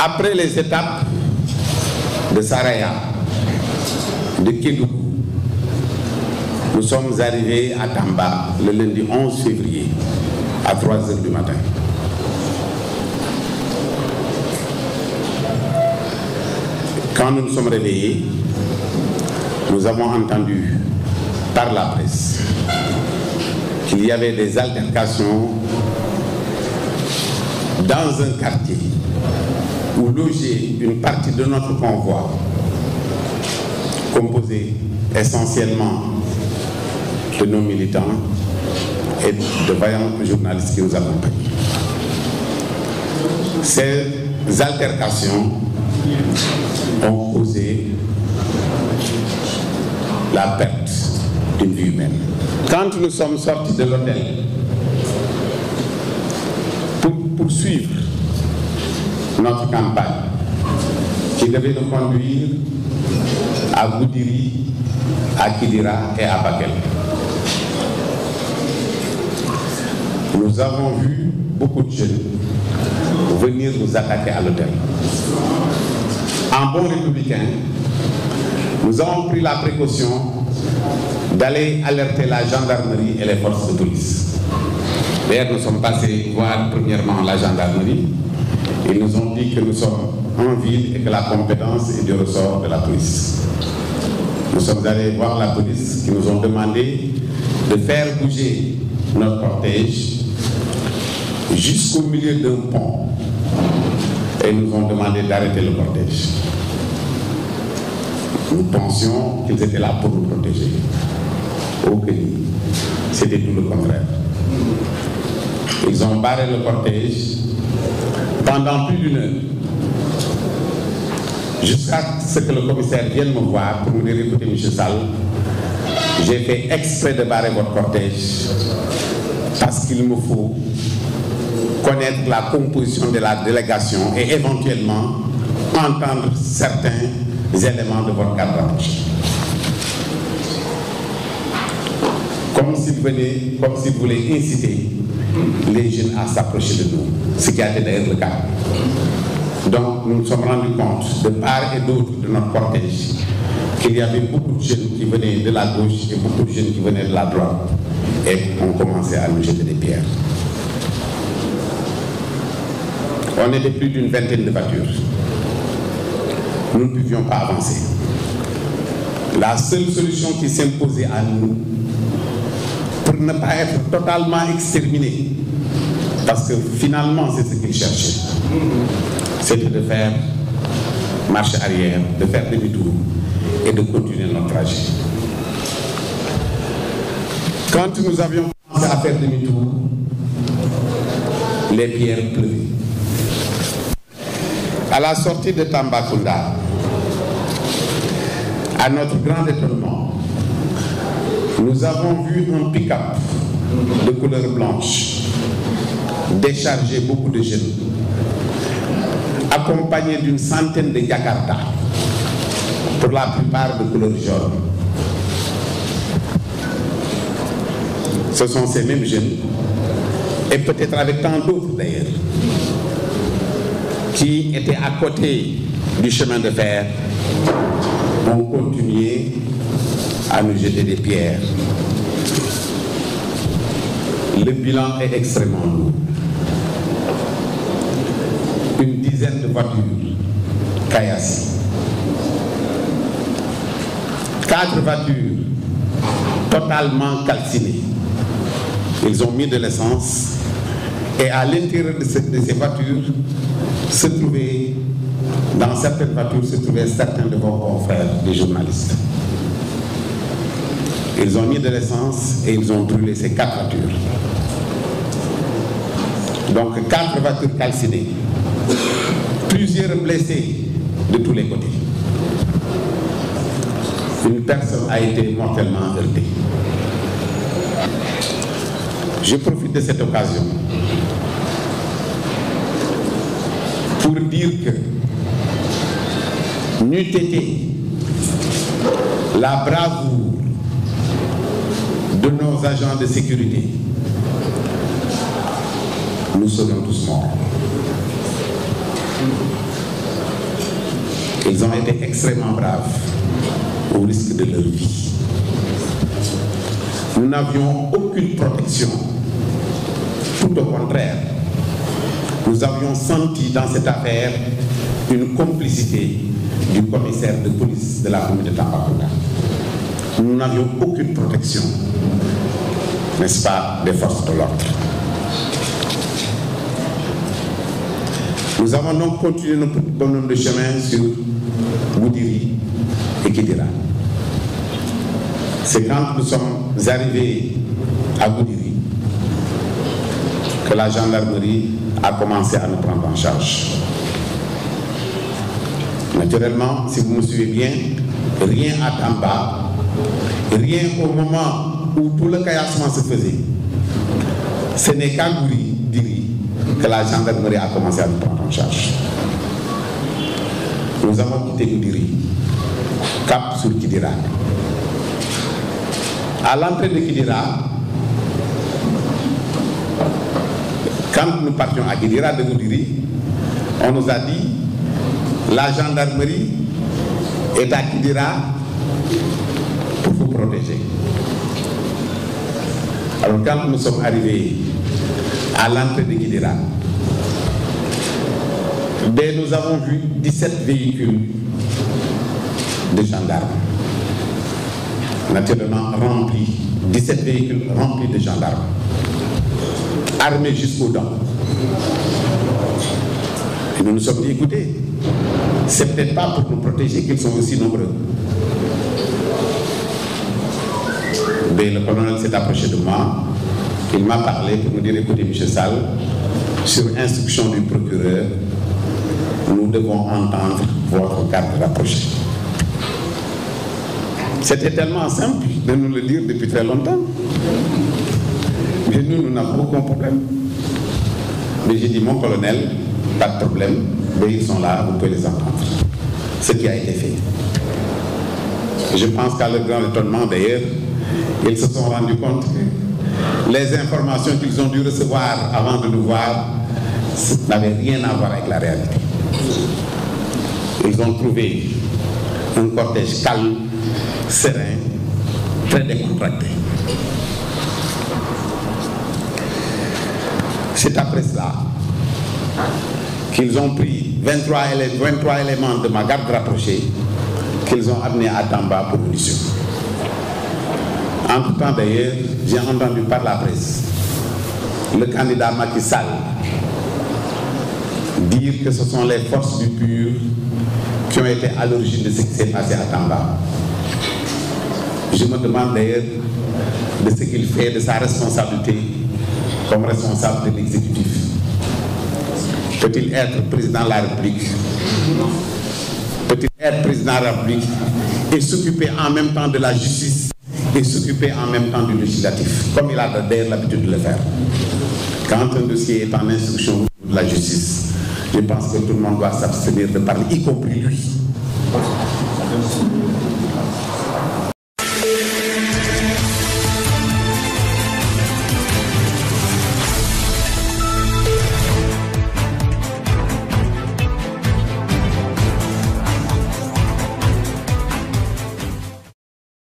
Après les étapes de Saraya, de Kédougou, nous sommes arrivés à Tamba le lundi 11 février à 3 h du matin. Quand nous nous sommes réveillés, nous avons entendu par la presse qu'il y avait des altercations dans un quartier où logeait une partie de notre convoi, composé essentiellement de nos militants et de vaillants journalistes qui nous accompagnent. Ces altercations ont causé la perte d'une vie humaine. Quand nous sommes sortis de l'hôtel pour poursuivre notre campagne qui devait nous conduire à Goudiri, à Kidira et à Bakel, nous avons vu beaucoup de jeunes venir nous attaquer à l'hôtel. En bon républicain, nous avons pris la précaution d'aller alerter la gendarmerie et les forces de police. D'ailleurs, nous sommes passés voir premièrement la gendarmerie. Ils nous ont dit que nous sommes en ville et que la compétence est du ressort de la police. Nous sommes allés voir la police qui nous ont demandé de faire bouger notre cortège jusqu'au milieu d'un pont et nous ont demandé d'arrêter le cortège. Nous pensions qu'ils étaient là pour nous protéger. Au Kenya, c'était tout le contraire. Ils ont barré le cortège pendant plus d'1 heure, jusqu'à ce que le commissaire vienne me voir pour me dire: écoutez, M. Sall, j'ai fait exprès de barrer votre cortège parce qu'il me faut connaître la composition de la délégation et éventuellement entendre certains éléments de votre cadre rapproché. Comme s'il voulait inciter les jeunes à s'approcher de nous, ce qui a été d'ailleurs le cas. Donc nous nous sommes rendus compte de part et d'autre de notre cortège qu'il y avait beaucoup de jeunes qui venaient de la gauche et beaucoup de jeunes qui venaient de la droite et ont commencé à nous jeter des pierres. On était plus d'une vingtaine de voitures. Nous ne pouvions pas avancer. La seule solution qui s'imposait à nous, pour ne pas être totalement exterminés, parce que finalement c'est ce qu'ils cherchaient, c'était de faire marche arrière, de faire demi-tour et de continuer notre trajet. Quand nous avions commencé à faire demi-tour, les pierres pleuvaient. À la sortie de Tambacounda, à notre grand étonnement, nous avons vu un pick-up de couleur blanche décharger beaucoup de jeunes, accompagné d'une centaine de Jakarta, pour la plupart de couleur jaune. Ce sont ces mêmes jeunes, et peut-être avec tant d'autres d'ailleurs, qui étaient à côté du chemin de fer, ont continué à nous jeter des pierres. Le bilan est extrêmement lourd. Une dizaine de voitures caillassées. 4 voitures totalement calcinées. Ils ont mis de l'essence et à l'intérieur de ces voitures se trouvaient, dans certaines voitures se trouvaient certains de vos confrères, des journalistes. Ils ont mis de l'essence et ils ont brûlé ces 4 voitures. Donc 4 voitures calcinées, plusieurs blessés de tous les côtés. Une personne a été mortellement heurtée. Je profite de cette occasion pour dire que n'eût été la bravoure de nos agents de sécurité, nous serions tous morts. Ils ont été extrêmement braves au risque de leur vie. Nous n'avions aucune protection. Tout au contraire, nous avions senti dans cette affaire une complicité du commissaire de police de la commune de Tambacounda. Nous n'avions aucune protection, n'est-ce pas, des forces de l'ordre. Nous avons donc continué notre bonhomme de chemin sur Goudiri et Kidira. C'est quand nous sommes arrivés à Goudiri que la gendarmerie a commencé à nous prendre en charge. Naturellement, si vous me suivez bien, rien à Tamba, rien au moment où tout le caillassement se faisait. Ce n'est qu'à Goudiri que la gendarmerie a commencé à nous prendre en charge. Nous avons quitté Goudiri, cap sur Kidira. À l'entrée de Kidira, quand nous partions à Kidira de Goudiri, on nous a dit la gendarmerie est à Kidira pour vous protéger. Alors quand nous sommes arrivés à l'entrée de Kidira, nous avons vu 17 véhicules de gendarmes, naturellement remplis, 17 véhicules remplis de gendarmes, armés jusqu'aux dents. Et nous nous sommes dit, écoutez, c'est peut-être pas pour nous protéger qu'ils sont aussi nombreux. Mais le colonel s'est approché de moi, il m'a parlé pour me dire, écoutez, M. Sall, sur instruction du procureur, nous devons entendre votre garde rapprochée. C'était tellement simple de nous le dire depuis très longtemps. Mais nous n'avons aucun problème. Mais j'ai dit, mon colonel, pas de problème, mais ils sont là, vous pouvez les entendre. Ce qui a été fait. Je pense qu'à leur grand étonnement, d'ailleurs, ils se sont rendus compte que les informations qu'ils ont dû recevoir avant de nous voir n'avaient rien à voir avec la réalité. Ils ont trouvé un cortège calme, serein, très décontracté. C'est après cela qu'ils ont pris 23 éléments de ma garde rapprochée qu'ils ont amenés à Tamba pour munitions. Entre-temps d'ailleurs, j'ai entendu par la presse le candidat Macky Sall dire que ce sont les forces du PUR qui ont été à l'origine de ce qui s'est passé à Tamba. Je me demande d'ailleurs de ce qu'il fait de sa responsabilité comme responsable de l'exécutif. Peut-il être président de la République? Peut-il être président de la République et s'occuper en même temps de la justice et s'occuper en même temps du législatif, comme il a d'ailleurs l'habitude de le faire? Quand un dossier est en instruction de la justice, je pense que tout le monde doit s'abstenir de parler, y compris lui.